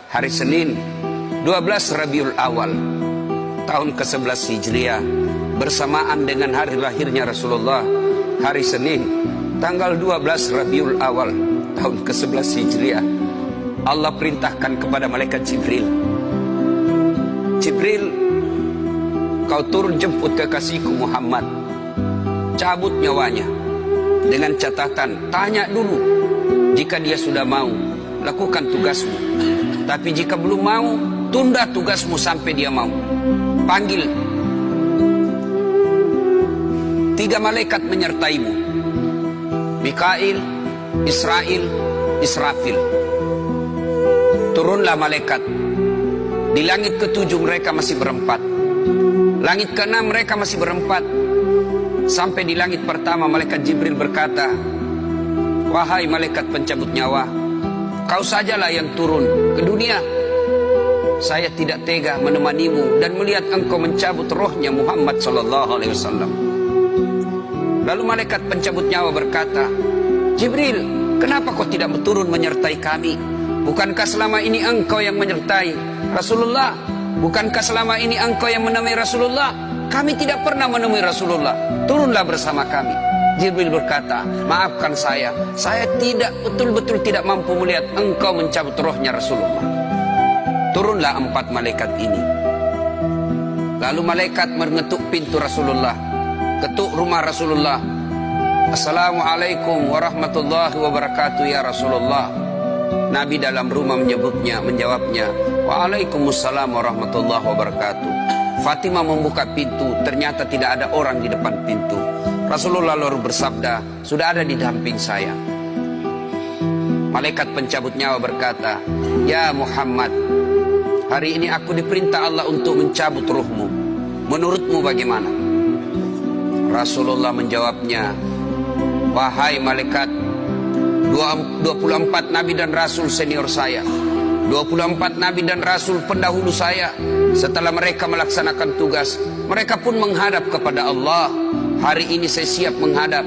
Hari Senin 12 Rabiul Awal tahun ke-11 Hijriah bersamaan dengan hari lahirnya Rasulullah. Hari Senin tanggal 12 Rabiul Awal tahun ke-11 Hijriah, Allah perintahkan kepada malaikat Jibril, Jibril, kau turun jemput kekasihku Muhammad, cabut nyawanya, dengan catatan tanya dulu, jika dia sudah mau lakukan tugasmu, tapi jika belum mau tunda tugasmu sampai dia mau. Panggil 3 malaikat menyertaimu, Mikail, Israel, Israfil. Turunlah malaikat. Di langit ke-7 mereka masih berempat, langit ke-6 mereka masih berempat. Sampai di langit pertama malaikat Jibril berkata, wahai malaikat pencabut nyawa, kau sajalah yang turun ke dunia. Saya tidak tega menemanimu dan melihat engkau mencabut rohnya Muhammad sallallahu alaihi wasallam. Lalu malaikat pencabut nyawa berkata, Jibril, kenapa kau tidak turun menyertai kami? Bukankah selama ini engkau yang menyertai Rasulullah? Bukankah selama ini engkau yang menemui Rasulullah? Kami tidak pernah menemui Rasulullah. Turunlah bersama kami. Jibril berkata, maafkan saya tidak betul-betul tidak mampu melihat engkau mencabut rohnya Rasulullah. Turunlah 4 malaikat ini. Lalu malaikat mengetuk pintu Rasulullah, ketuk rumah Rasulullah. Assalamualaikum warahmatullahi wabarakatuh ya Rasulullah. Nabi dalam rumah menjawabnya, waalaikumsalam warahmatullahi wabarakatuh. Fatimah membuka pintu, ternyata tidak ada orang di depan pintu. Rasulullah lalu bersabda, sudah ada di samping saya. Malaikat pencabut nyawa berkata, ya Muhammad, hari ini aku diperintah Allah untuk mencabut ruhmu. Menurutmu bagaimana? Rasulullah menjawabnya, wahai malaikat, 24 nabi dan rasul senior saya, 24 nabi dan rasul pendahulu saya, setelah mereka melaksanakan tugas, mereka pun menghadap kepada Allah. Hari ini saya siap menghadap,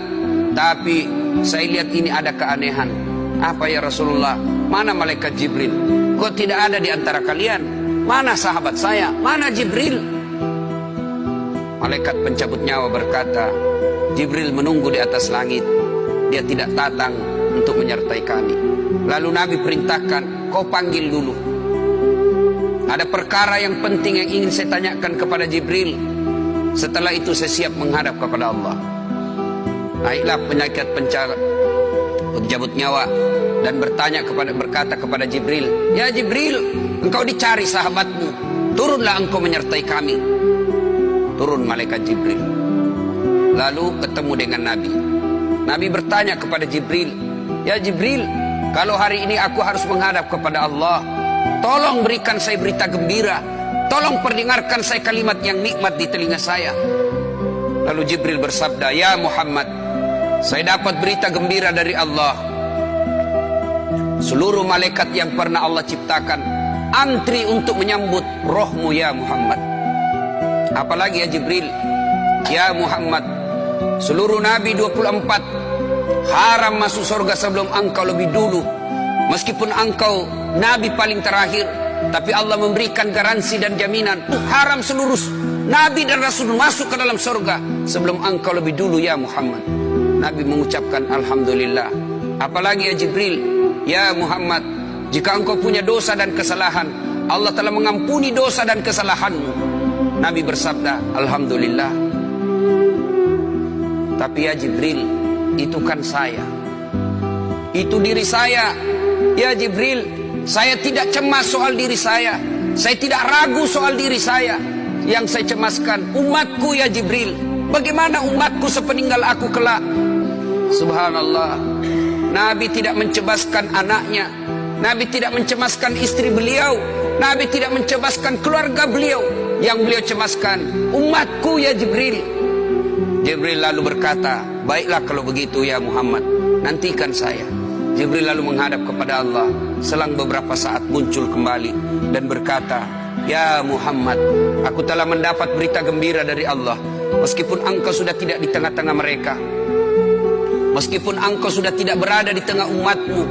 tapi saya lihat ini ada keanehan. Apa ya Rasulullah? Mana malaikat Jibril? Kok tidak ada di antara kalian? Mana sahabat saya? Mana Jibril? Malaikat pencabut nyawa berkata, Jibril menunggu di atas langit. Dia tidak datang untuk menyertai kami. Lalu Nabi perintahkan, kau panggil dulu. Ada perkara yang penting yang ingin saya tanyakan kepada Jibril. Setelah itu saya siap menghadap kepada Allah. Naiklah malaikat pencabut nyawa dan berkata kepada Jibril, ya Jibril, engkau dicari sahabatmu, turunlah engkau menyertai kami. Turun malaikat Jibril, lalu ketemu dengan Nabi. Nabi bertanya kepada Jibril, ya Jibril, kalau hari ini aku harus menghadap kepada Allah, tolong berikan saya berita gembira, tolong perdengarkan saya kalimat yang nikmat di telinga saya. Lalu Jibril bersabda, ya Muhammad, saya dapat berita gembira dari Allah. Seluruh malaikat yang pernah Allah ciptakan antri untuk menyambut rohmu ya Muhammad. Apalagi ya Jibril, ya Muhammad, seluruh nabi 24 haram masuk surga sebelum engkau lebih dulu. Meskipun engkau nabi paling terakhir, tapi Allah memberikan garansi dan jaminan, haram seluruh nabi dan rasul masuk ke dalam surga sebelum engkau lebih dulu ya Muhammad. Nabi mengucapkan alhamdulillah. Apalagi ya Jibril, ya Muhammad, jika engkau punya dosa dan kesalahan, Allah telah mengampuni dosa dan kesalahanmu. Nabi bersabda alhamdulillah. Tapi ya Jibril, itu kan saya, itu diri saya. Ya Jibril, saya tidak cemas soal diri saya tidak ragu soal diri saya. Yang saya cemaskan umatku ya Jibril. Bagaimana umatku sepeninggal aku kelak? Subhanallah, Nabi tidak mencemaskan anaknya, Nabi tidak mencemaskan istri beliau, Nabi tidak mencemaskan keluarga beliau. Yang beliau cemaskan umatku ya Jibril. Jibril lalu berkata, baiklah kalau begitu ya Muhammad, nantikan saya. Jibril lalu menghadap kepada Allah. Selang beberapa saat muncul kembali dan berkata, ya Muhammad, aku telah mendapat berita gembira dari Allah. Meskipun engkau sudah tidak di tengah-tengah mereka, meskipun engkau sudah tidak berada di tengah umatmu,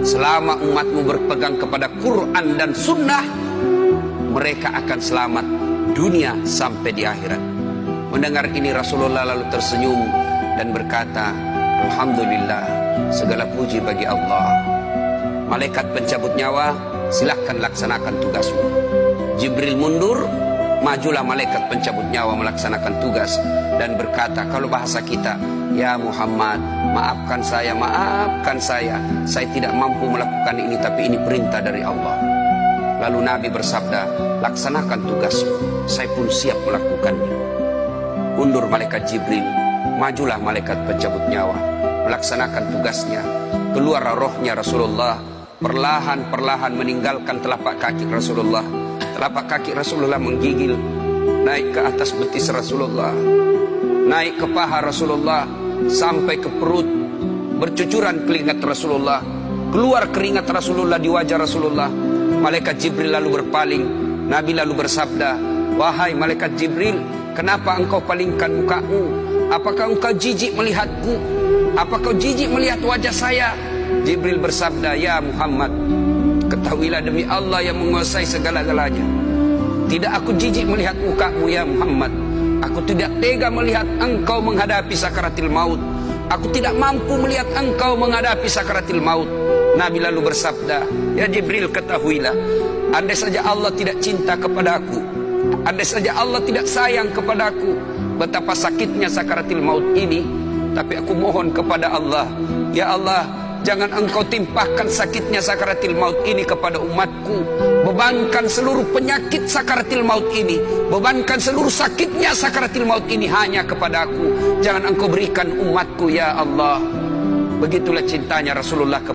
selama umatmu berpegang kepada Quran dan Sunnah, mereka akan selamat dunia sampai di akhirat. Mendengar ini Rasulullah lalu tersenyum dan berkata, Alhamdulillah, segala puji bagi Allah. Malaikat pencabut nyawa, silahkan laksanakan tugasmu. Jibril mundur, majulah malaikat pencabut nyawa melaksanakan tugas dan berkata, kalau bahasa kita, ya Muhammad, maafkan saya tidak mampu melakukan ini, tapi ini perintah dari Allah. Lalu Nabi bersabda, laksanakan tugasmu, saya pun siap melakukannya. Mundur malaikat Jibril, majulah malaikat pencabut nyawa melaksanakan tugasnya. Keluar rohnya Rasulullah, perlahan-perlahan meninggalkan telapak kaki Rasulullah. Telapak kaki Rasulullah menggigil naik ke atas betis Rasulullah, naik ke paha Rasulullah, sampai ke perut. Bercucuran keringat Rasulullah, keluar keringat Rasulullah di wajah Rasulullah. Malaikat Jibril lalu berpaling. Nabi lalu bersabda, wahai malaikat Jibril, kenapa engkau palingkan mukamu? Apakah engkau jijik melihatku? Apakah kau jijik melihat wajah saya? Jibril bersabda, ya Muhammad, ketahuilah demi Allah yang menguasai segala-galanya, tidak aku jijik melihat mukamu ya Muhammad. Aku tidak tega melihat engkau menghadapi sakaratil maut. Aku tidak mampu melihat engkau menghadapi sakaratil maut. Nabi lalu bersabda, ya Jibril, ketahuilah, andai saja Allah tidak cinta kepadaku, andai saja Allah tidak sayang kepadaku, betapa sakitnya sakaratil maut ini. Tapi aku mohon kepada Allah, ya Allah, jangan engkau timpahkan sakitnya sakaratil maut ini kepada umatku. Bebankan seluruh penyakit sakaratil maut ini, bebankan seluruh sakitnya sakaratil maut ini hanya kepada aku. Jangan engkau berikan umatku ya Allah. Begitulah cintanya Rasulullah